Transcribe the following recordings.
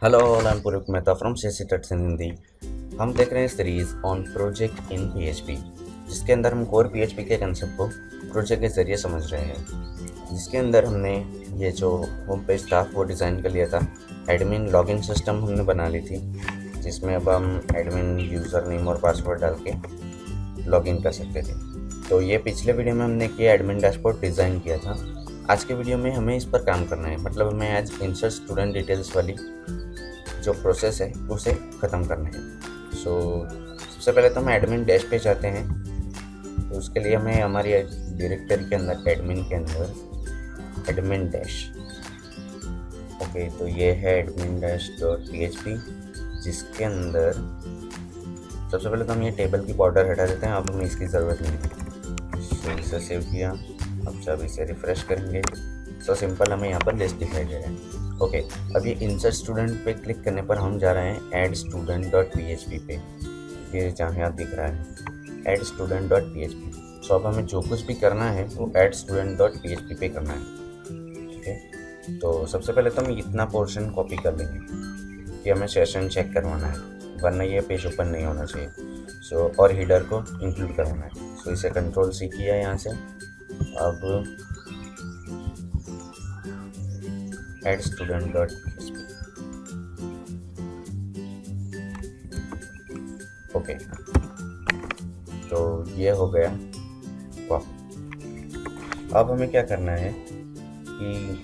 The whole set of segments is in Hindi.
Hello all, I am Puruk Mehta from CSC tets in Hindi. हम देख रहे हैं series on project in PHP, जिसके अंदर हम कोर पीएचपी के कंसेप्ट को प्रोजेक्ट के ज़रिए समझ रहे हैं। जिसके अंदर हमने ये जो होम पेज था वो डिज़ाइन कर लिया था। एडमिन लॉगिन सिस्टम हमने बना ली थी, जिसमें अब हम एडमिन यूज़र नेम और पासवर्ड डाल के लॉगिन कर सकते थे। तो ये पिछले वीडियो में हमने किया एडमिन डैशबोर्ड डिज़ाइन किया था। आज के वीडियो में हमें इस पर काम करना है, मतलब हमें आज इंसर्ट स्टूडेंट डिटेल्स वाली जो प्रोसेस है उसे ख़त्म करना है। सबसे पहले तो हम एडमिन डैश पे जाते हैं। तो उसके लिए हमें हमारी डायरेक्टरी के अंदर एडमिन के अंदर एडमिन डैश, ओके, तो ये है एडमिन डैश डॉट php, जिसके अंदर सबसे पहले तो हम ये टेबल की बॉर्डर हटा देते हैं। अब हमें इसकी ज़रूरत नहीं है। इसे सेव किया। अब जब इसे रिफ़्रेश करेंगे सिंपल हमें यहाँ पर लिस्ट दिखाई दे रहा है। ओके, अब ये इंसर्ट स्टूडेंट पे क्लिक करने पर हम जा रहे हैं ऐड स्टूडेंट डॉट php पे। ये जहाँ यहाँ दिख रहा है ऐड स्टूडेंट डॉट php। सो अब हमें जो कुछ भी करना है वो ऐड स्टूडेंट डॉट php पे करना है। ठीक है, तो सबसे पहले तो हम इतना पोर्शन कॉपी कर लेंगे कि हमें सेशन चेक करवाना है, वरना ये पेज ओपन नहीं होना चाहिए। और हीडर को इंक्लूड करवाना है। इसे कंट्रोल C किया यहाँ से। अब add student dot php, okay, तो ये हो गया। वाह, अब हमें क्या करना है कि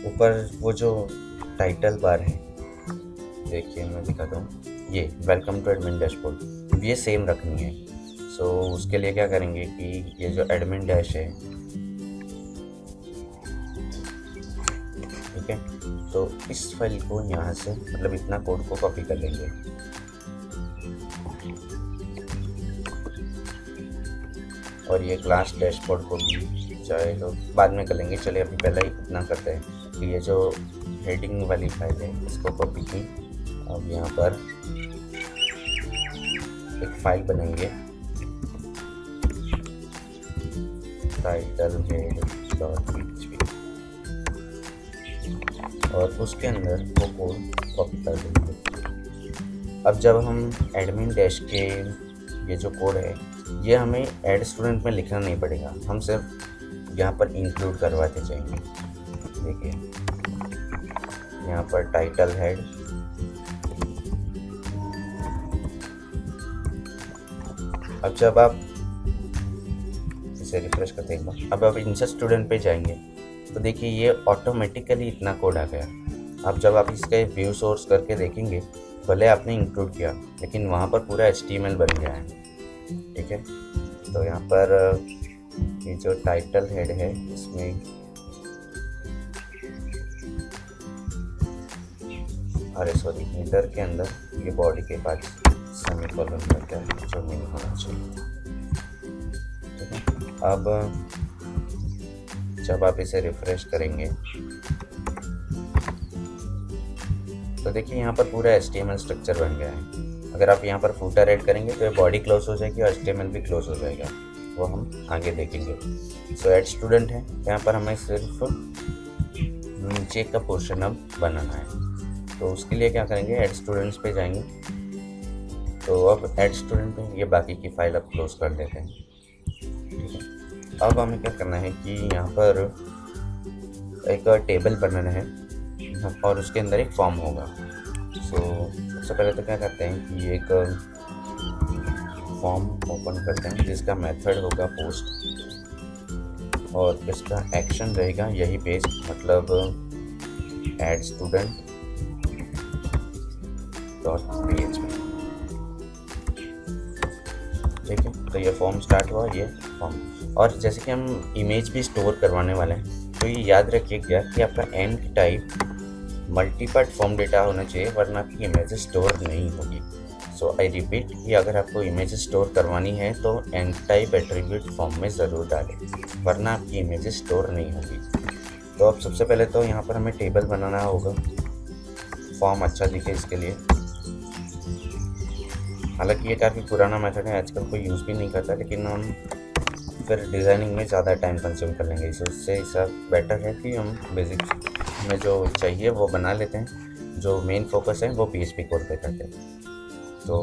ऊपर वो जो टाइटल बार है, देखिए मैं दिखाता हूँ, ये वेलकम टू एडमिन डैशबोर्ड, ये सेम रखनी है। उसके लिए क्या करेंगे कि ये जो एडमिन डैश है, ठीक है, तो इस फाइल को यहाँ से, मतलब इतना कोड को कॉपी कर लेंगे। और ये क्लास डैशबोर्ड को भी चाहे तो बाद में कर लेंगे। चलिए अभी पहले ही इतना करते हैं कि ये जो हेडिंग वाली फाइल है इसको कॉपी की। अब यहाँ पर एक फाइल बनाएंगे, टाइटल हेड डॉट php, और उसके अंदर वो कोड कॉपी कर देंगे। अब जब हम एडमिन डैश के ये जो कोड है ये हमें ऐड स्टूडेंट में लिखना नहीं पड़ेगा, हम सिर्फ यहाँ पर इंक्लूड करवाते जाएंगे। देखिए यहाँ पर टाइटल हेड, अब जब आप इसे रिफ्रेश करते हैं, अब आप इंसर्ट स्टूडेंट पे जाएंगे तो देखिए ये ऑटोमेटिकली इतना कोड आ गया। अब जब आप इसके व्यू सोर्स करके देखेंगे, भले आपने इंक्लूड किया लेकिन वहाँ पर पूरा HTML बन गया है। ठीक है, तो यहाँ पर ये जो टाइटल हेड है इसमें हेडर के अंदर ये बॉडी के पास सेमीकोलन रहता है जो नहीं होना चाहिए। ठीक है, अब जब आप इसे रिफ्रेश करेंगे तो देखिए यहाँ पर पूरा HTML स्ट्रक्चर बन गया है। अगर आप यहाँ पर फूटर ऐड करेंगे तो ये बॉडी क्लोज हो जाएगी और HTML भी क्लोज हो जाएगा, वो हम आगे देखेंगे। ऐड स्टूडेंट है, यहाँ पर हमें सिर्फ नीचे का पोर्शन अब बनाना है। तो उसके लिए क्या करेंगे, ऐड स्टूडेंट्स पे जाएंगे। तो अब ऐड स्टूडेंट पे ये बाकी की फाइल अब क्लोज कर देते हैं। ठीक है, अब हमें क्या करना है कि यहाँ पर एक टेबल बनाना है और उसके अंदर एक फॉर्म होगा। सबसे पहले तो क्या करते हैं कि एक फॉर्म ओपन करते हैं जिसका मेथड होगा पोस्ट, और इसका एक्शन रहेगा यही पेज, मतलब ऐड स्टूडेंट डॉट php। ठीक है, तो ये फॉर्म स्टार्ट हुआ, ये फॉर्म। और जैसे कि हम इमेज भी स्टोर करवाने वाले हैं, तो ये याद रखिएगा कि आपका and type multipart form data होना चाहिए, वरना आपकी इमेज स्टोर नहीं होगी। आई रिपीट कि अगर आपको इमेज स्टोर करवानी है तो एंड टाइप एट्रीब्यूट फॉर्म में ज़रूर डालें, वरना आपकी इमेज स्टोर नहीं होगी। तो अब सबसे पहले तो यहाँ पर हमें टेबल बनाना होगा, फॉर्म अच्छा दिखे इसके लिए। हालांकि ये काफ़ी पुराना मेथड है, आजकल कोई यूज़ भी नहीं करता, लेकिन हम फिर डिज़ाइनिंग में ज़्यादा टाइम कंज्यूम कर लेंगे। इससे बेटर है कि हम बेसिक में जो चाहिए वो बना लेते हैं, जो मेन फोकस है वो PHP कोड पे करते हैं। तो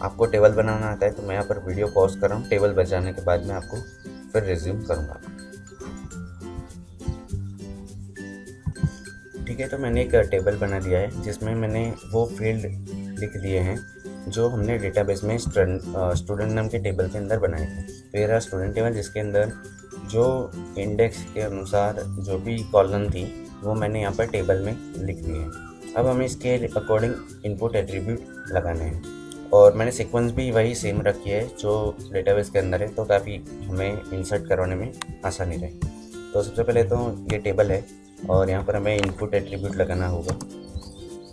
आपको टेबल बनाना आता है तो मैं यहाँ पर वीडियो पॉज कर रहा हूँ, टेबल बन जाने के बाद मैं आपको फिर रिज्यूम करूँगा। ठीक है, तो मैंने एक टेबल बना दिया है जिसमें मैंने वो फील्ड लिख दिए हैं जो हमने डेटाबेस में स्टूडेंट नाम के टेबल के अंदर बनाए थे। तो ये रहा स्टूडेंट टेबल, जिसके अंदर जो इंडेक्स के अनुसार जो भी कॉलम थी वो मैंने यहाँ पर टेबल में लिख दिए हैं। अब हमें इसके अकॉर्डिंग इनपुट एट्रीब्यूट लगाने हैं और मैंने सीक्वेंस भी वही सेम रखी है जो डेटाबेस के अंदर है, तो काफ़ी हमें इंसर्ट करवाने में आसानी रहे। तो सबसे पहले तो ये टेबल है और यहाँ पर हमें इनपुट एट्रीब्यूट लगाना होगा,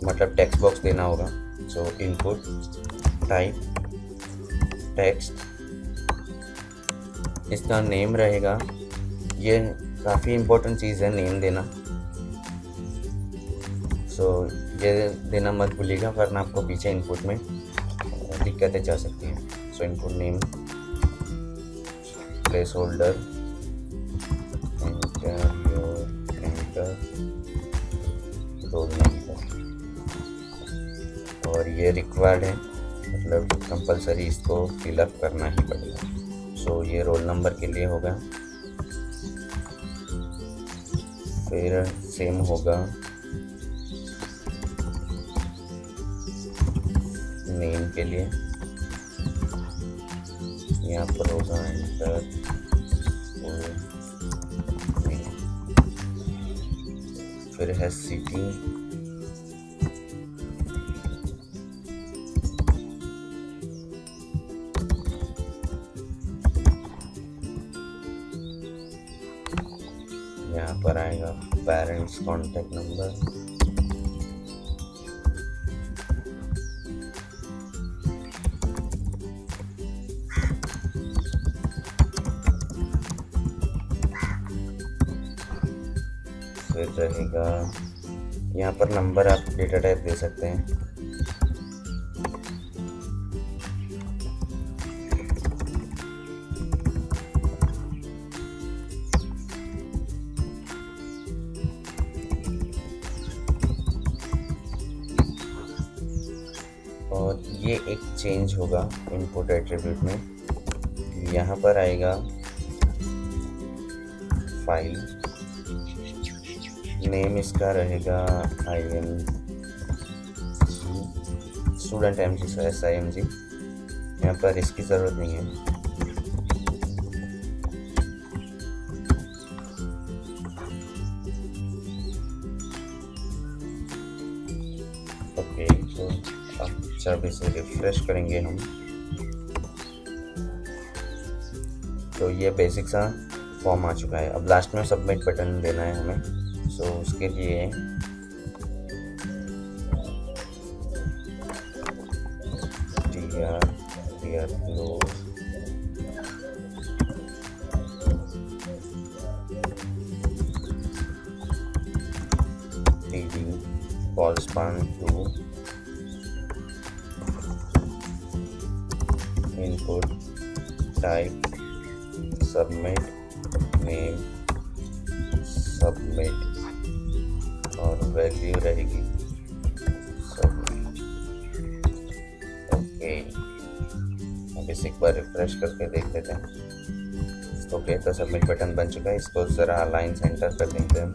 मतलब टेक्स्ट बॉक्स देना होगा। सो इनपुट टाइप टेक्स्ट, इसका नेम रहेगा, ये काफ़ी इम्पोर्टेंट चीज़ है नेम देना। सो ये देना मत भूलिएगा वरना आपको पीछे इनपुट में दिक्कतें जा सकती हैं। सो input name, place holder, enter, roll number, और ये रिक्वायर्ड है, मतलब कंपलसरी इसको फिलअप करना ही पड़ेगा। सो ये रोल नंबर के लिए होगा। फिर सेम होगा नेम के लिए, यहाँ पर होगा एंटर, फिर है सिटी, यहाँ पर आएगा पेरेंट्स कॉन्टैक्ट नंबर, फिर रहेगा यहाँ पर नंबर, आप डेटा टाइप दे सकते हैं। और ये एक चेंज होगा इनपुट एट्रीब्यूट में, यहाँ पर आएगा फाइल, नेम इसका रहेगा IMG, स्टूडेंट MG SIMG, यहाँ पर इसकी ज़रूरत नहीं है। ओके, तो अब जब इसे रिफ्रेश करेंगे हम तो ये बेसिक सा फॉर्म आ चुका है। अब लास्ट में सबमिट बटन देना है हमें। सो उसके लिए clear close, DD call span to input type submit name submit और वैल्यू रहेगी सबमिट। ओके, अब इसे एक बार रिफ्रेश करके देख लेते हैं। ओके, तो सबमिट बटन बन चुका है, इसको ज़रा अलाइन सेंटर कर देंगे हम।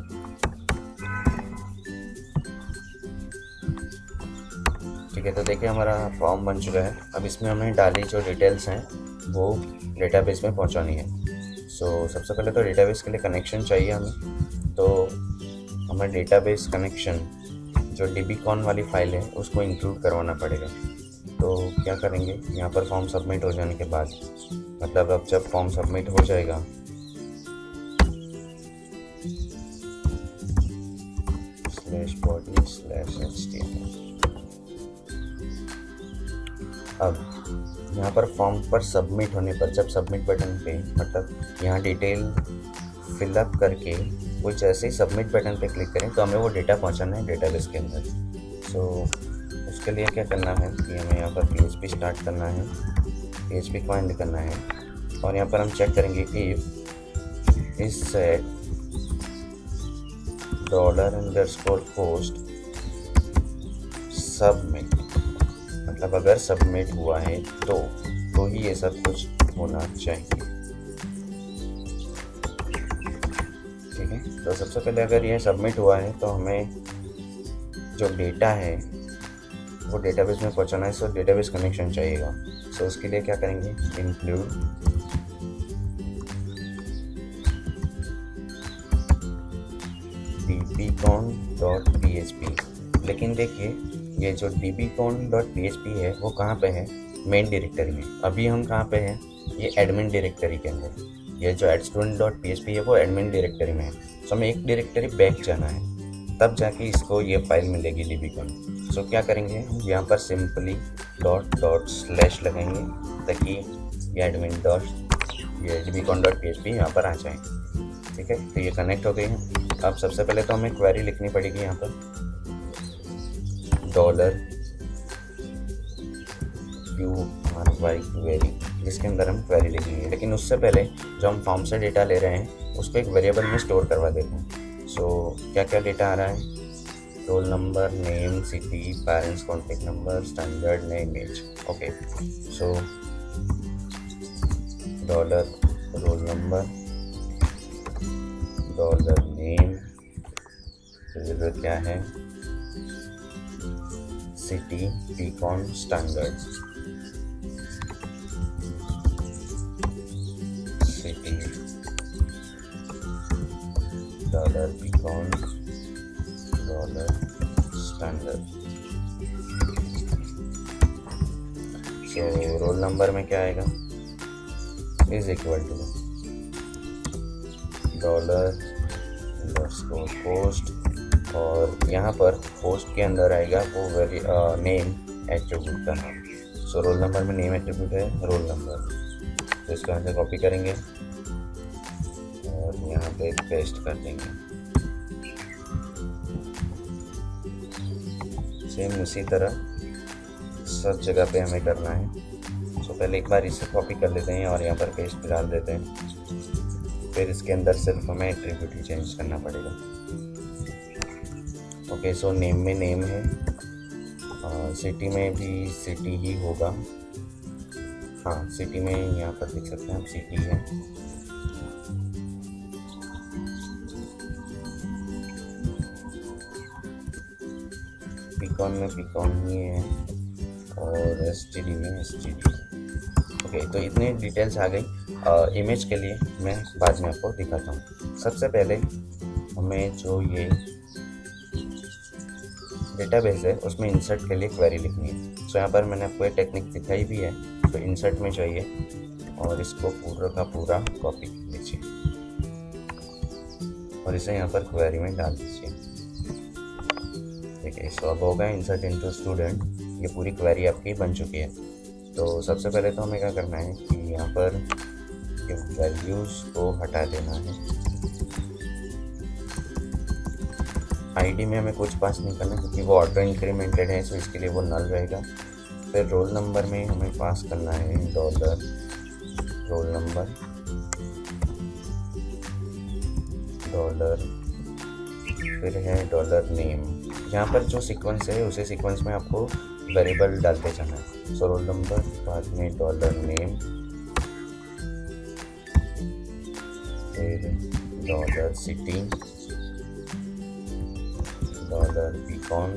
ठीक है, तो देखिए हमारा फॉर्म बन चुका है। अब इसमें हमें डाली जो डिटेल्स हैं वो डेटाबेस में पहुंचानी है। सो सबसे पहले तो डेटाबेस के लिए कनेक्शन चाहिए हमें, तो हमें डेटाबेस कनेक्शन जो DBCon वाली फाइल है उसको इंक्लूड करवाना पड़ेगा। तो क्या करेंगे, यहाँ पर फॉर्म सबमिट हो जाने के बाद, मतलब अब जब फॉर्म सबमिट हो जाएगा /body/html, अब यहाँ पर फॉर्म पर सबमिट होने पर, जब सबमिट बटन पे, मतलब यहाँ डिटेल फिलअप करके वो जैसे ही सबमिट बटन पे क्लिक करें तो हमें वो डेटा पहुँचाना है डेटाबेस के अंदर। सो उसके लिए क्या करना है कि हमें यहाँ पर PHP स्टार्ट करना है, PHP कमांड करना है और यहाँ पर हम चेक करेंगे if is set $_post submit, मतलब अगर सबमिट हुआ है तो ही ये सब कुछ होना चाहिए। ठीक है, तो सबसे पहले अगर ये सबमिट हुआ है तो हमें जो डेटा है वो डेटाबेस में पहुंचाना है, सो डेटाबेस कनेक्शन चाहिएगा। सो उसके लिए क्या करेंगे, इंक्लूड dbcon.php। लेकिन देखिए ये जो dbcon.php है वो कहाँ पे है, मेन डायरेक्टरी में। अभी हम कहाँ पे हैं, ये एडमिन डायरेक्टरी के अंदर। ये जो student.php है वो एडमिन डायरेक्टरी में है। सो हमें एक डायरेक्टरी बैक जाना है, तब जाके इसको ये फाइल मिलेगी dbcon। सो क्या करेंगे, हम यहाँ पर सिंपली // लगाएंगे ताकि ये एडमिन ये dbcon.php यहाँ पर आ जाए। ठीक है, तो ये कनेक्ट हो गई है। अब सबसे पहले तो हमें क्वेरी लिखनी पड़ेगी यहाँ पर $QRY क्वेरी, जिसके अंदर हम क्वेरी लिखेंगे। लेकिन उससे पहले जो हम फॉर्म से डेटा ले रहे हैं उसको एक वेरिएबल में स्टोर करवा देते हैं। सो क्या क्या डेटा आ रहा है, roll number, name, city, parents contact number, standard name, age. Okay, so $roll number, $name, फिर क्या है, city, bcon, standard, city, $bcon, $standard. So roll number में क्या आएगा, इज इक्वल टू $_पोस्ट, और यहाँ पर पोस्ट के अंदर आएगा वो नेम एट्रीब्यूट का नाम। सो रोल नंबर में नेम एट्रीब्यूट है रोल नंबर, तो इसको यहाँ से कॉपी करेंगे और यहाँ पे पेस्ट कर देंगे। सेम उसी तरह सब जगह पे हमें करना है। सो पहले एक बार इसे कॉपी कर लेते हैं और यहाँ पर पेस्ट डाल देते हैं, फिर इसके अंदर सिर्फ हमें एट्रीब्यूट ही चेंज करना पड़ेगा। ओके, सो नेम में नेम है, सिटी में भी सिटी ही होगा। हाँ, सिटी में यहाँ पर देख सकते हैं आप सिटी है। बीकॉन में बीकॉन ही है और एसटीडी में एसटीडी। ओके, तो इतनी डिटेल्स आ गई। इमेज के लिए मैं बाद में आपको दिखाता हूँ। सबसे पहले हमें जो ये डेटाबेस है उसमें इंसर्ट के लिए क्वेरी लिखनी है। सो यहाँ पर मैंने आपको ये टेक्निक दिखाई भी है। तो इंसर्ट में जाइए और इसको पूरा का पूरा कॉपी कर लीजिए और इसे यहाँ पर क्वेरी में डाल दीजिए। ठीक है, सो अब होगा इंसर्ट इनटू स्टूडेंट। ये पूरी क्वेरी आपकी बन चुकी है। तो सबसे पहले तो हमें क्या करना है कि यहाँ पर ये वैल्यूज़ को हटा देना है। आईडी में हमें कुछ पास नहीं करना क्योंकि वो ऑटो इंक्रीमेंटेड है, सो इसके लिए वो नल रहेगा। फिर रोल नंबर में हमें पास करना है $रोल नंबर, फिर है $नेम। यहाँ पर जो सीक्वेंस है उसी सीक्वेंस में आपको वेरिएबल डालते जाना है। सो रोल नंबर, बाद में $नेम, फिर $सिटी, $बीकॉन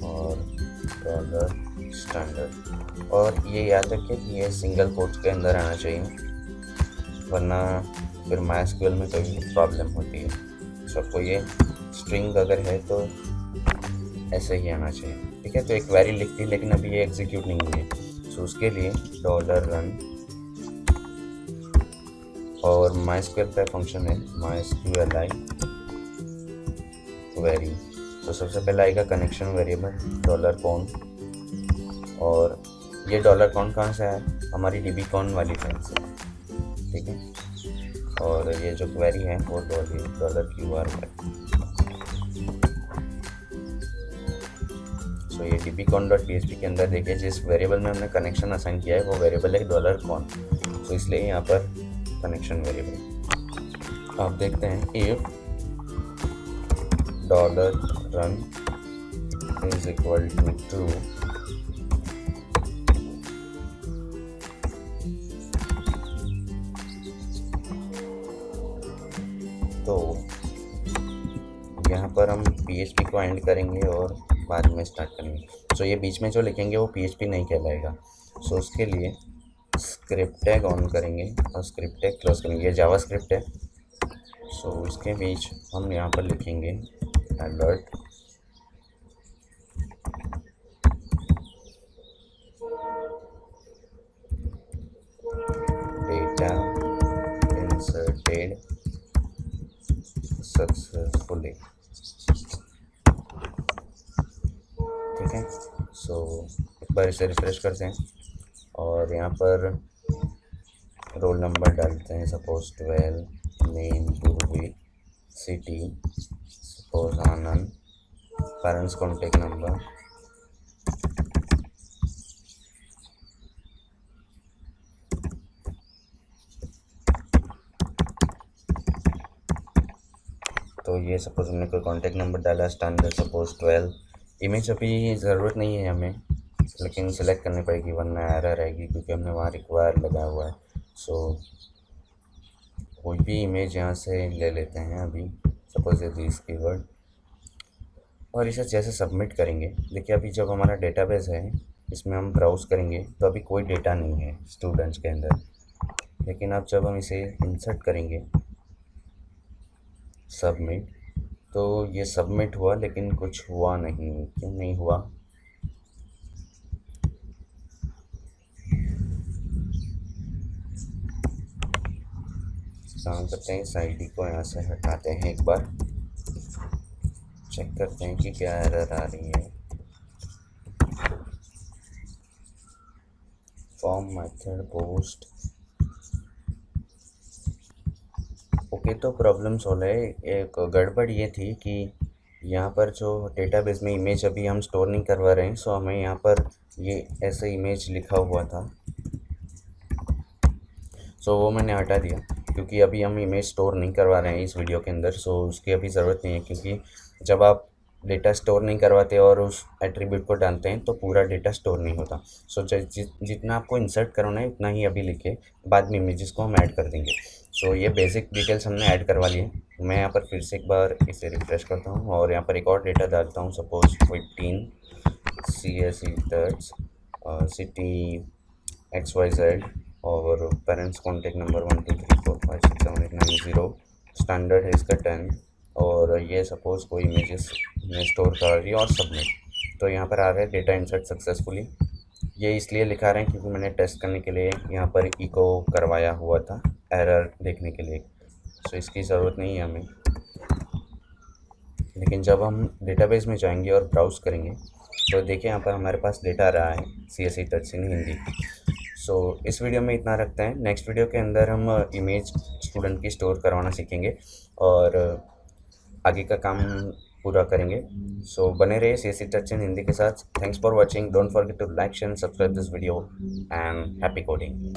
और $स्टैंडर्ड। और ये याद रखिए कि ये सिंगल कोट्स के अंदर आना चाहिए, वरना फिर MySQL में कोई प्रॉब्लम होती है। सबको ये स्ट्रिंग अगर है तो ऐसे ही आना चाहिए। ठीक है, तो एक क्वेरी लिख दी लेकिन अभी ये एग्जीक्यूट नहीं हुई है। सो उसके लिए $run और MySQL का फंक्शन है MySQLi क्वेरी। तो सबसे पहले आएगा कनेक्शन वेरिएबल $कौन, और ये $कौन कहाँ से है, हमारी dbcon वाली फाइल से। ठीक है, और ये जो क्वेरी है वो $QRY। सो ये dbcon.php के अंदर देखिए जिस वेरिएबल में हमने कनेक्शन असाइन किया है वो वेरिएबल है $कौन। तो इसलिए यहाँ पर कनेक्शन वेरिएबल। आप देखते हैं if $run is equal to true, तो यहाँ पर हम PHP को एंड करेंगे और बाद में स्टार्ट करेंगे। सो ये बीच में जो लिखेंगे वो PHP नहीं कहलाएगा। सो उसके लिए स्क्रिप्ट टैग ऑन करेंगे और स्क्रिप्ट टैग क्लोज करेंगे। ये जावा स्क्रिप्ट है। सो इसके बीच हम यहाँ पर लिखेंगे अलर्ट डेटा इंसर्टेड सक्सेसफुली। ठीक है। सो एक बार इसे रिफ्रेश करते हैं और यहाँ पर रोल नंबर डालते हैं, सपोज 12, नेम पूर्वी, सिटी सपोज आनंद, पेरेंट्स कॉन्टेक्ट नंबर, तो ये सपोज हमने कोई कॉन्टेक्ट नंबर डाला, स्टैंडर्ड सपोज 12। इमेज अभी ज़रूरत नहीं है हमें, लेकिन सिलेक्ट करनी पड़ेगी वरना एरर आएगी क्योंकि हमने वहाँ रिक्वायर लगाया हुआ है। सो कोई भी इमेज यहाँ से ले लेते हैं अभी, सपोज ये दिस कीवर्ड, और इसे जैसे सबमिट करेंगे। देखिए अभी जब हमारा डेटाबेस है इसमें हम ब्राउज़ करेंगे तो अभी कोई डेटा नहीं है स्टूडेंट्स के अंदर, लेकिन अब जब हम इसे इंसर्ट करेंगे सबमिट, तो ये सबमिट हुआ लेकिन कुछ हुआ नहीं। क्यों नहीं हुआ? काम करते हैं, इस आईडी को यहाँ से हटाते हैं, एक बार चेक करते हैं कि क्या एरर आ रही है। फॉर्म मेथड पोस्ट, ओके, तो प्रॉब्लम सॉल्व है। एक गड़बड़ ये थी कि यहाँ पर जो डेटाबेस में इमेज अभी हम स्टोर नहीं करवा रहे हैं, सो हमें यहाँ पर ये ऐसे इमेज लिखा हुआ था, सो वो मैंने हटा दिया क्योंकि अभी हम इमेज स्टोर नहीं करवा रहे हैं इस वीडियो के अंदर। सो उसकी अभी ज़रूरत नहीं है क्योंकि जब आप डेटा स्टोर नहीं करवाते और उस एट्रीब्यूट को डालते हैं तो पूरा डेटा स्टोर नहीं होता। सो जितना आपको इंसर्ट करना है उतना ही अभी लिखे, बाद में इमेजेस को हम ऐड कर देंगे। सो ये बेसिक डिटेल्स हमने ऐड करवा लिए। मैं यहाँ पर फिर से एक बार इसे रिफ्रेश करता हूँ और यहाँ पर एक और डेटा डालता हूँ, सपोज 15, CSE टर्च, सिटी XYZ और पेरेंट्स कॉन्टेक्ट नंबर 1 2 3 4 5 6 7 8 9 0, स्टैंडर्ड है इसका 10, और ये सपोज कोई इमेजेस में स्टोर कर रही है और सबमिट। तो यहाँ पर आ रहा है डेटा इंसर्ट सक्सेसफुली। ये इसलिए लिखा रहे हैं क्योंकि मैंने टेस्ट करने के लिए यहाँ पर इको करवाया हुआ था एरर देखने के लिए। सो इसकी ज़रूरत नहीं है हमें, लेकिन जब हम डेटाबेस में जाएंगे और ब्राउज़ करेंगे तो देखिए यहाँ पर हमारे पास डेटा आ रहा है CSE टच इन हिंदी। सो इस वीडियो में इतना रखते हैं। नेक्स्ट वीडियो के अंदर हम इमेज स्टूडेंट की स्टोर करवाना सीखेंगे और आगे का काम पूरा करेंगे। सो बने रहिए CSE टच इन हिंदी के साथ। Thanks for watching, don't forget to like, share, subscribe this video and happy coding.